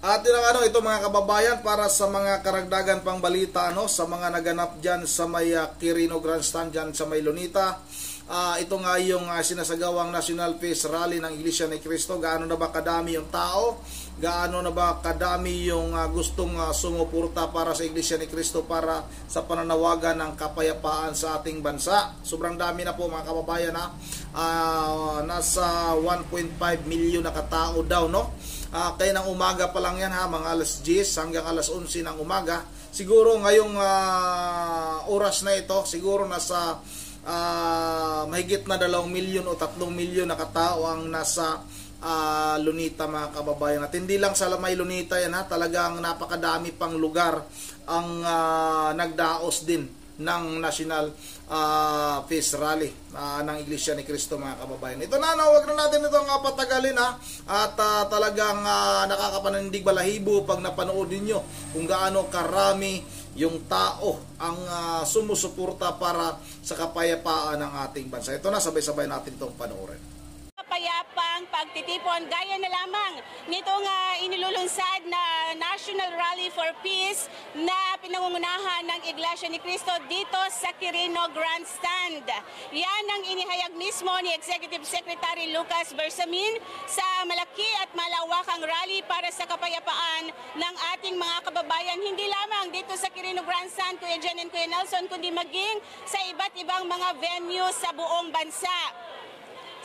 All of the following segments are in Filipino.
At yun ang ito mga kababayan, para sa mga karagdagan pang balita sa mga naganap dyan sa may Quirino Grandstand dyan sa may Lunita. Ito nga yung sinasagawang National Peace Rally ng Iglesia ni Cristo. Gaano na ba kadami yung tao? Gaano na ba kadami yung gustong sumuporta para sa Iglesia ni Cristo para sa pananawagan ng kapayapaan sa ating bansa? Sobrang dami na po mga kababayan nasa 1.5 milyon na katao daw kaya ng umaga pa lang yan mga alas 10 hanggang alas 11 ng umaga. Siguro ngayong oras na ito, siguro nasa mahigit na 2 milyon o 3 milyon na katao ang nasa Lunita mga kababayan. At hindi lang sa may Lunita yan talagang napakadami pang lugar ang nagdaos din ng National Peace Rally ng Iglesia ni Cristo mga kababayan. Ito na, huwag na natin itong patagalin at talagang nakakapanindig balahibo pag napanood niyo kung gaano karami yung tao ang sumusuporta para sa kapayapaan ng ating bansa. Ito na, sabay-sabay natin itong panoorin. Payapang pagtitipon gaya na lamang nitong inilulunsad na National Rally for Peace na pinangungunahan ng Iglesia ni Cristo dito sa Quirino Grandstand. Yan ang inihayag mismo ni Executive Secretary Lucas Bersamin sa malaki at malawakang rally para sa kapayapaan ng ating mga kababayan. Hindi lamang dito sa Quirino Grandstand, Kuya Jen and Kuya Nelson, kundi maging sa iba't ibang mga venues sa buong bansa.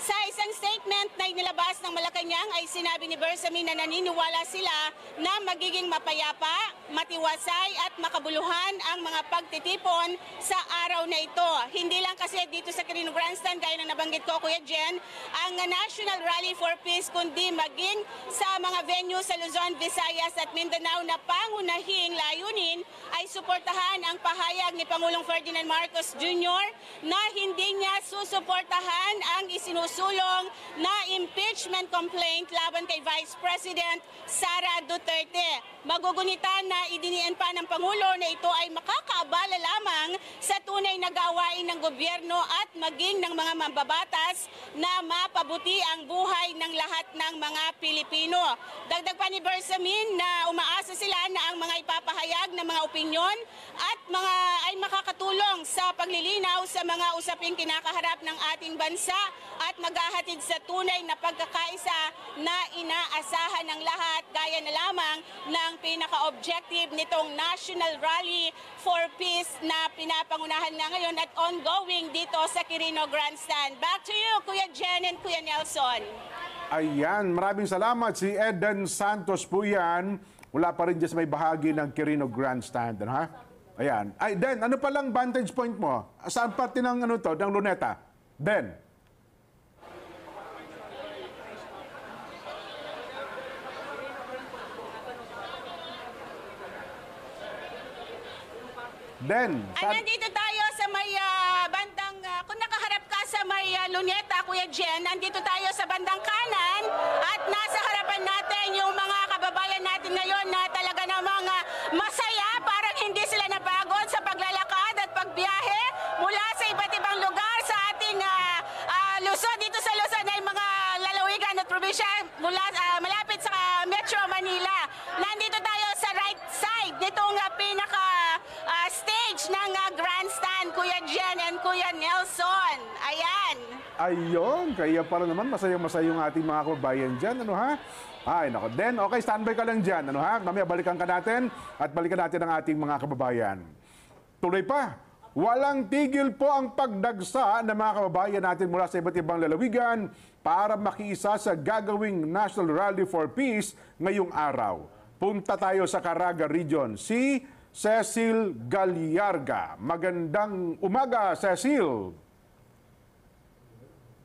Sa isang statement na inilabas ng Malacanang ay sinabi ni Bersamin na naniniwala sila na magiging mapayapa, matiwasay at makabuluhan ang mga pagtitipon sa araw na ito. Hindi lang kasi dito sa Quirino Grandstand, gaya ng nabanggit ko Kuya Jen, ang National Rally for Peace, kundi maging sa mga venue sa Luzon, Visayas at Mindanao na pangunahing layunin ay suportahan ang pahayag ni Pangulong Ferdinand Marcos Jr. na hindi niya susuportahan ang isinusulong na impeachment complaint laban kay Vice President Sara Duterte. Magugunitan na idiniin pa ng Pangulo na ito ay makakaabala lamang sa tunay na gawain ng gobyerno at maging ng mga mambabatas na mapabuti ang buhay ng lahat ng mga Pilipino. Dagdag pa ni Bersamin na umaasa sila na ang mga ipapahayag na mga opinyon at mga ay makakatulong sa paglilinaw sa mga usaping kinakaharap ng ating bansa at maghahatid sa tunay na pagkakaisa na inaasahan ng lahat, gaya na lamang ng pinaka-objective nitong National Rally for Peace na pinapangunahan na ngayon at ongoing dito sa Quirino Grandstand. Back to you, Kuya Jen and Kuya Nelson. Ayan, maraming salamat. Si Eden Santos po yan. Wala pa rin dyan sa may bahagi ng Quirino Grandstand. Ayan. Ay, Den, ano palang vantage point mo? Saan parte ng, ng Luneta? Den. Nandito tayo sa may bandang, kung nakaharap ka sa may Luneta, Kuya Jen, nandito tayo sa bandang kanan at nasa harapan natin yung mga kababayan natin ngayon na talaga namang masaya, parang hindi sila napagod sa paglalakad at pagbiyahe mula sa iba't ibang lugar sa ating Luzon. Dito sa Luzon ay mga lalawigan at probinsya mula malapit sa Metro Manila. Nandito tayo sa right side nitong stage ng grandstand, Kuya Jen and Kuya Nelson. Ayan. Ayun, kaya para naman masayang-masaya yung ating mga kababayan dyan, Ay, nako. Den, okay, standby ka lang dyan, Mamaya balikan ka natin at balikan natin ang ating mga kababayan. Tuloy pa, walang tigil po ang pagdagsa ng mga kababayan natin mula sa iba't ibang lalawigan para makiisa sa gagawing National Rally for Peace ngayong araw. Punta tayo sa Caraga Region. Si Cecil Galiarga. Magandang umaga, Cecil.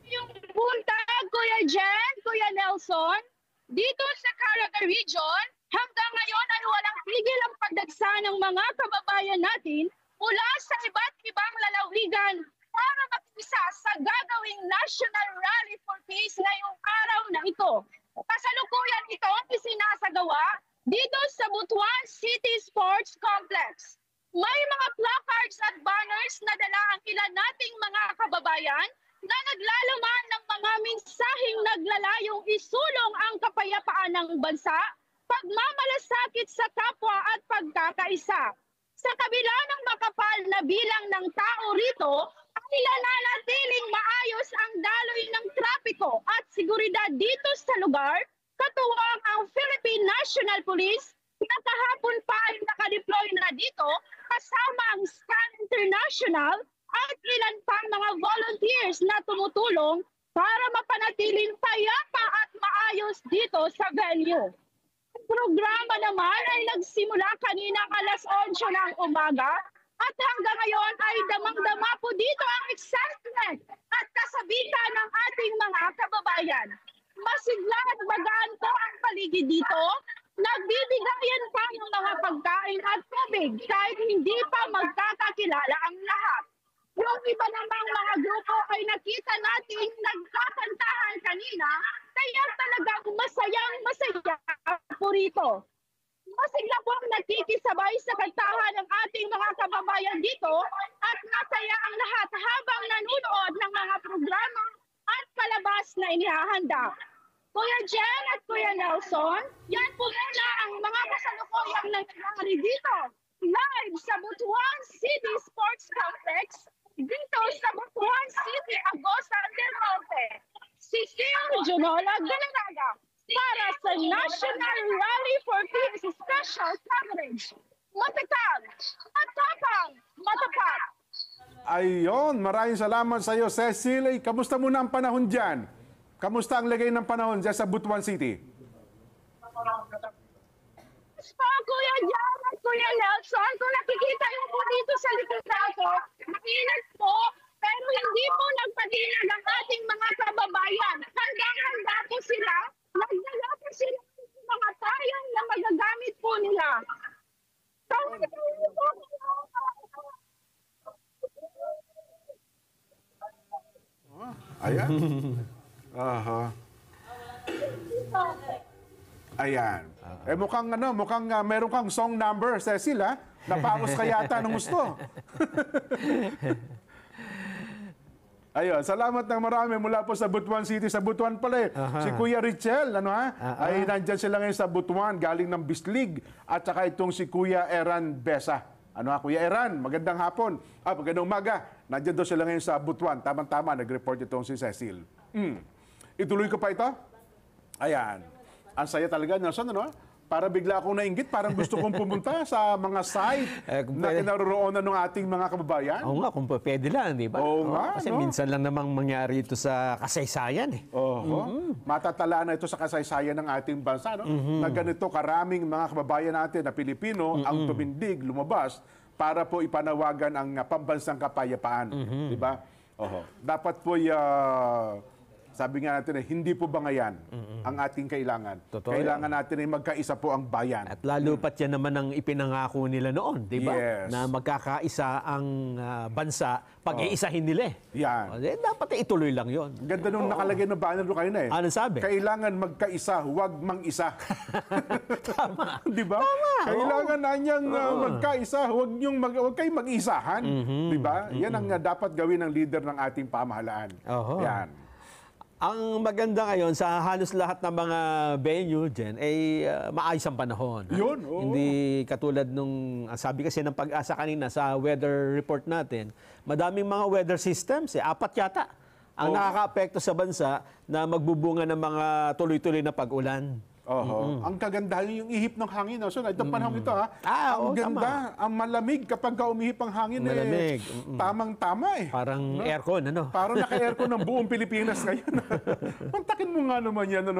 Yung buntag, Kuya Jen, Kuya Nelson, dito sa Caraga Region, hanggang ngayon ay walang tigil ang pagdagsa ng mga kababayan natin mula sa iba't ibang lalawigan para makisa sa gagawing National Rally for Peace ngayong araw na ito. Kasalukuyan ito ang isinasagawa dito sa Butuan City Sports Complex. May mga placards at banners na dala ang ilan nating mga kababayan na naglalaman ng mga mensaheng naglalayong isulong ang kapayapaan ng bansa, pagmamalasakit pagmamalasakit sa kapwa at pagkakaisa. Sa kabila ng makapal na bilang ng tao rito, ay nananatiling maayos ang daloy ng trapiko at seguridad dito sa lugar, katuwang ang Philippine National Police na kahapon pa ay nakadeploy na dito kasama ang SCAN International at ilan pang mga volunteers na tumutulong para mapanatiling payapa at maayos dito sa venue. Ang programa naman ay nagsimula kaninang alas 11 ng umaga at hanggang ngayon ay damang-dama po dito ang excitement at kasabitan ng ating mga kababayan. Masigla at magaan po ang paligid dito. Nagbibigayan pa ng mga pagkain at tubig kahit hindi pa magkakakilala ang lahat. Yung iba namang mga grupo ay nakita natin nagkakantahan kanina, kaya talagang masayang-masaya po rito. Masigla po ang nakikisabay sa kantahan ng ating mga kababayan dito at masaya ang lahat habang nanonood ng mga programa at palabas na inihahanda. Kuya Jen at Kuya Nelson, yan po muna ang mga kasalukuyang nangyayari dito. Live sa Butuan City Sports Complex, dito sa Butuan City, Agosta del Norte. Si Phil Junola Galaraga para sa National Rally for Peace Special Coverage. Matatag, matapang, matapat. Ayun, maraming salamat sa iyo, Cecil. Kamusta muna ang panahon dyan? Kamusta ang lagay ng panahon dyan sa Butuan City? Kuya Jan at Kuya Nelson, kung nakikita niyo po dito sa likod ako, mainit po, pero hindi po nagpatinag ang ating mga kababayan. Handa po sila, nagdala po sila ng mga tayong na magagamit po nila. Ayan. Aha. Ayan. Mukhang meron kang song number, Cecil, ha? Napaos ka yata ng gusto. Ayun, salamat ng marami mula po sa Butuan City. Sa Butuan pala si Kuya Richel, ay nandyan sila ngayon sa Butuan, galing ng Bislig. At saka itong si Kuya Eran Besa. Kuya Eran, magandang hapon. Magandang umaga. Nandyan daw sila ngayon sa Butuan. Tama-tama, nag-report itong si Cecil. Ituloy ko pa ito. Ayan. Ang saya talaga, Nelson, Para bigla akong nainggit, parang gusto kong pumunta sa mga site na kinaroroonan ng ating mga kababayan. Oo nga, kung pwede lang, di ba? Oo nga, kasi minsan lang namang mangyari ito sa kasaysayan, eh. Matatalaan na ito sa kasaysayan ng ating bansa, na ganito karaming mga kababayan natin na Pilipino ang tumindig, lumabas, para po ipanawagan ang pambansang kapayapaan. Di ba? Dapat po sabi nga natin, hindi po bangayan ang ating kailangan. Totoo kailangan natin ay magkaisa po ang bayan. At lalo pat yan naman ang ipinangako nila noon, di ba? Yes. Na magkakaisa ang bansa pag-iisahin nila, eh. Yan. Dapat ituloy lang yon. Ganda nung nakalagay ng banner doon kayo na, eh. Ano sabi? Kailangan magkaisa, huwag mang-isa. Tama. Di ba? Kailangan na niyang magkaisa, huwag kayong mag-isahan. Di ba? Yan ang dapat gawin ng leader ng ating pamahalaan. Yan. Ang maganda ngayon sa halos lahat ng mga venue dyan ay maayos ang panahon. Yun, Hindi katulad nung, sabi kasi ng Pag-asa kanina sa weather report natin, madaming mga weather systems, 4 yata ang nakaka-apekto sa bansa na magbubunga ng mga tuloy-tuloy na pag-ulan. Ang kagandahan yung ihip ng hangin. So, itong panahon ito, ang ganda, ang malamig kapag umihip ang hangin. Malamig. Tamang-tama, eh. Parang aircon, ano? Parang naka-aircon ng buong Pilipinas ngayon. Pantakin mo nga naman yan,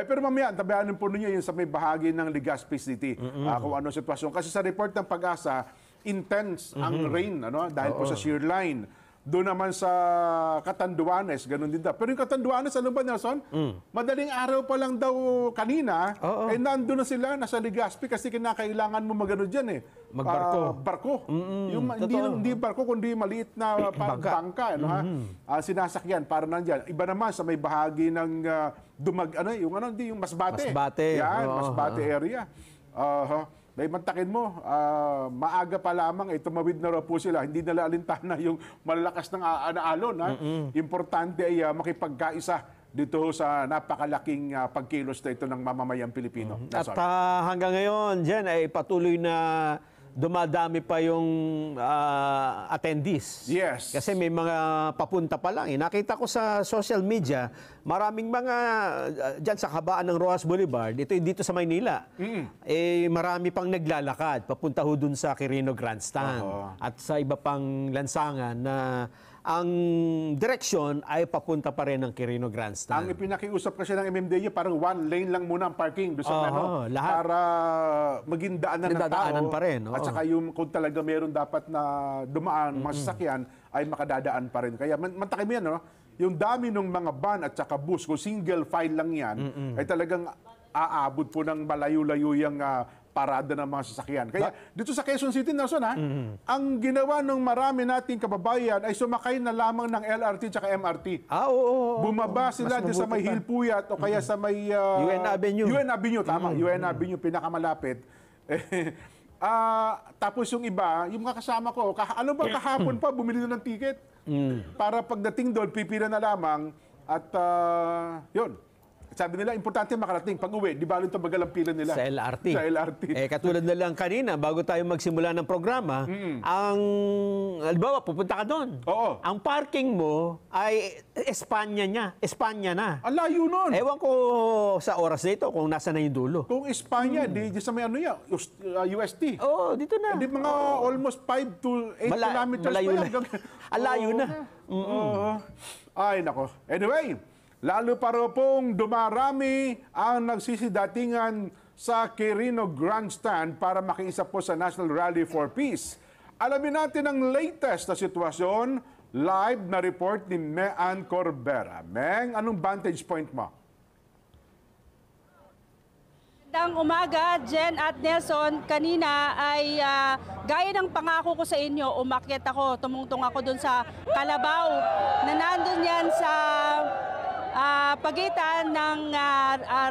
pero mamaya, tabayaan po ninyo yun sa may bahagi ng Legazpi City. Kung ano sitwasyon. Kasi sa report ng Pag-asa, intense ang rain, dahil po sa shear line. Doon naman sa Catanduanes, ganun din daw. Pero yung Catanduanes, ano ba, Nelson? Madaling araw pa lang daw kanina, nandun na sila, nasa Legazpi, kasi kinakailangan mo magano dyan, eh. Magbarko. Barko. Hindi barko, kundi maliit na bangka, sinasakyan para nandyan. Iba naman sa may bahagi ng yung Masbate. Masbate. Yan, Masbate area. Dahil mantakin mo, maaga pa lamang, tumawid na raw po sila. Hindi nila alintana yung malalakas ng alon. Importante ay makipagkaisa dito ho sa napakalaking pagkilos na ito ng mamamayang Pilipino. At hanggang ngayon, Jen, ay patuloy na dumadami pa yung attendees. Yes. Kasi may mga papunta pa lang. Nakita ko sa social media, maraming mga dyan sa kabaan ng Rojas Boulevard, dito sa Maynila, marami pang naglalakad papunta ho dun sa Quirino Grandstand. At sa iba pang lansangan na ang direksyon ay papunta pa rin ng Quirino Grandstand. Ang ipinakiusap kasi ng MMDA, parang one lane lang muna ang parking doon sa lahat. para maging daanan ng tao. Pa rin. At saka yung kung talaga meron dapat na dumaan, mga sasakyan, ay makadadaan pa rin. Kaya mantakim yan, no? Yung dami ng mga van at saka bus, kung single file lang yan, ay talagang aabot po ng malayo-layo yung parada ng mga sasakyan. Kaya dito sa Quezon City, Nelson, ang ginawa ng marami nating kababayan ay sumakay na lamang ng LRT at MRT. Oo. Bumaba sila din sa may Hilpuyat o kaya sa may UN Avenue. UN Avenue, tama. UN Avenue, pinakamalapit. Tapos yung iba, yung mga kasama ko, ano ba kahapon pa, bumili na ng ticket. Para pagdating doon, pipila na lamang at yun. Sabi nila, importante makarating pag-uwi. Di ba ito bagal ang pila nila? Sa LRT. Sa LRT. Katulad na lang kanina, bago tayo magsimula ng programa, halimbawa, pupunta ka doon. Oo. Ang parking mo ay Espanya na. Ang layo nun. Ewan ko sa oras na ito kung nasa na yung dulo. Kung Espanya, di sa may UST. Oo, dito na. Di mga almost 5 to 8 kilometers malayo pa na. lang. Alayo na. Ay, nako. Anyway, lalo pa rin pong dumarami ang nagsisidatingan sa Quirino Grandstand para makiisa po sa National Rally for Peace. Alamin natin ang latest na sitwasyon, live na report ni Mean Corbera. Meng, anong vantage point mo? Magandang umaga, Jen at Nelson. Kanina ay gaya ng pangako ko sa inyo, umakyat ako, tumungtong ako dun sa Kalabaw na nandun yan sa pagitan ng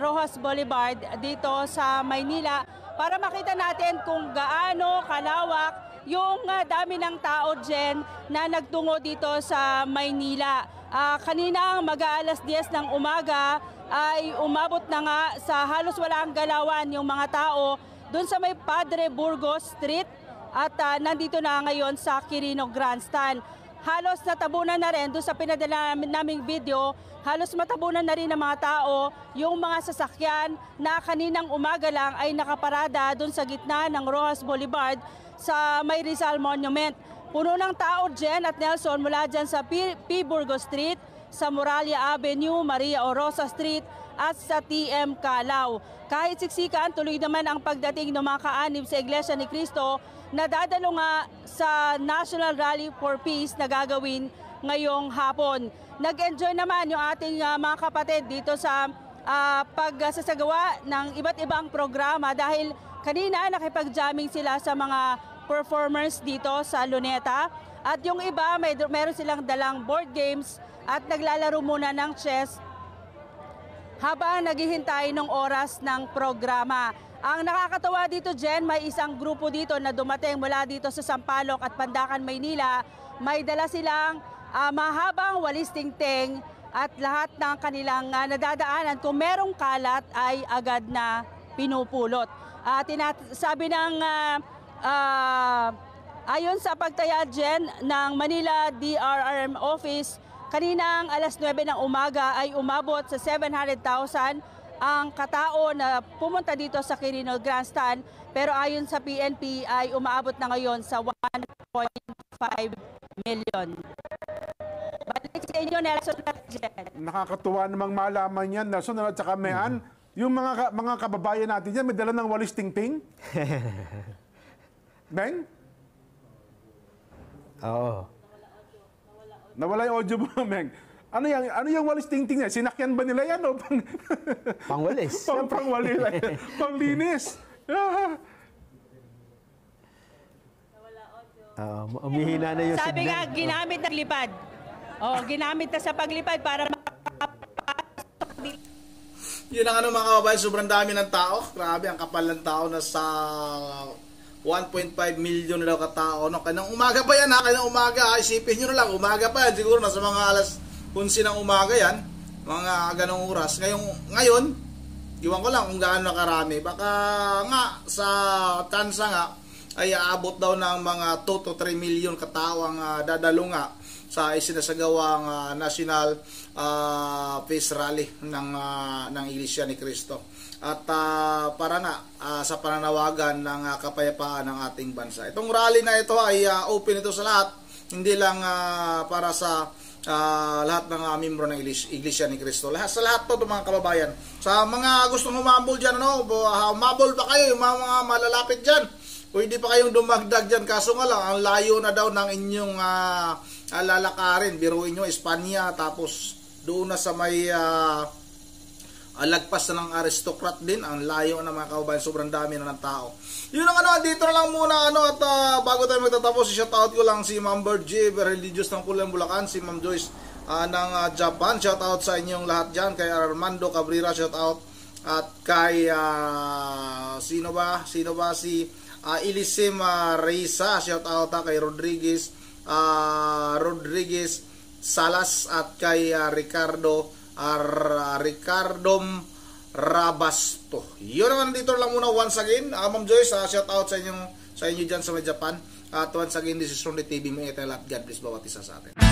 Rojas Boulevard dito sa Maynila para makita natin kung gaano kalawak yung dami ng tao dyan na nagtungo dito sa Maynila. Kanina mag-aalas 10 ng umaga ay umabot na nga sa halos walang galawan yung mga tao dun sa may Padre Burgos Street at nandito na ngayon sa Quirino Grandstand. Halos natabunan na rin, doon sa pinadala naming video, halos matabunan na rin ng mga tao yung mga sasakyan na kaninang umaga lang ay nakaparada doon sa gitna ng Rojas Boulevard sa may Rizal Monument. Puno ng tao, Jen at Nelson, mula dyan sa P. Burgos Street, sa Moralia Avenue, Maria Orosa Street at sa TM Calao. Kahit siksikan, tuloy naman ang pagdating ng mga kaanib sa Iglesia ni Cristo na dadalo nga sa National Rally for Peace na gagawin ngayong hapon. Nag-enjoy naman yung ating mga kapatid dito sa pagsasagawa ng iba't ibang programa dahil kanina nakipag-jamming sila sa mga performers dito sa Luneta at yung iba meron silang dalang board games at naglalaro muna ng chess habang naghihintay ng oras ng programa. Ang nakakatawa dito, Jen, may isang grupo dito na dumating mula dito sa Sampaloc at Pandacan, Maynila. May dala silang mahabang walis tingting at lahat ng kanilang nadadaanan kung merong kalat ay agad na pinupulot. Sabi ng ayon sa pagtaya, Jen, ng Manila DRRM Office, kaninang alas 9 ng umaga ay umabot sa 700,000 ang katao na pumunta dito sa Quirino Grandstand, pero ayon sa PNP ay umaabot na ngayon sa 1.5 million. Balik sa inyo, Nelson at Jen. Nakakatuwa namang malaman yan, Nelson at saka Mean. Yung mga kababayan natin yan, may dala ng walis tingting. Meng? Oo. Nawala yung audio mo, Meng. Ano yung walis tingting niya? Sinakyan ba nila yan o pangwalis? Pangwalis. Panglinis. Umihina na yung Sabi signal. nga, ginamit na lipad. Ginamit na sa paglipad para Yun ang mga kababayan, sobrang dami ng tao. Grabe, ang kapal ng tao na sa 1.5 million na daw katao. No? Kanang umaga pa yan ha, kanang umaga. Isipin nyo na lang, umaga pa yan. Siguro nasa mga alas 11 ng umaga yan. mga ganong oras. Ngayon, iwan ko lang kung gaano karami. Baka nga sa tansa nga ay aabot daw ng mga 2 to 3 million katao ang dadalo nga sa isinasagawang National Peace Rally ng Iglesia ni Cristo. At para nga sa pananawagan ng kapayapaan ng ating bansa. Itong rally na ito ay open ito sa lahat, hindi lang para sa lahat ng membro ng Iglesia ni Cristo. Sa lahat to mga kababayan. Sa mga gustong humabol dyan, humabol ba kayo, yung mga malalapit dyan? Pwede pa kayong dumagdag dyan, kaso nga lang, ang layo na daw ng inyong lalakarin. Biruin nyo, Espanya, tapos doon na sa may lagpas na ng aristocrat din, ang layo na mga kababayan, sobrang dami na ng tao. Yun ang dito na lang muna, at bago tayo magtatapos, shoutout ko lang si Ma'am Virgie, religious ng Pulang Bulacan, si Ma'am Joyce ng Japan, shoutout sa inyong lahat dyan, kay Armando Cabrera, shoutout, at kay, sino ba, si Ilisim Reysa, shoutout kay Rodriguez Salas, at kay Ricardo Rabasto. Yun naman, dito lang muna once again. Ma'am Joyce, shoutout sa inyo dyan sa may Japan. At once again, this is Ronde TV. May ito lahat. God bless bawat isa sa atin.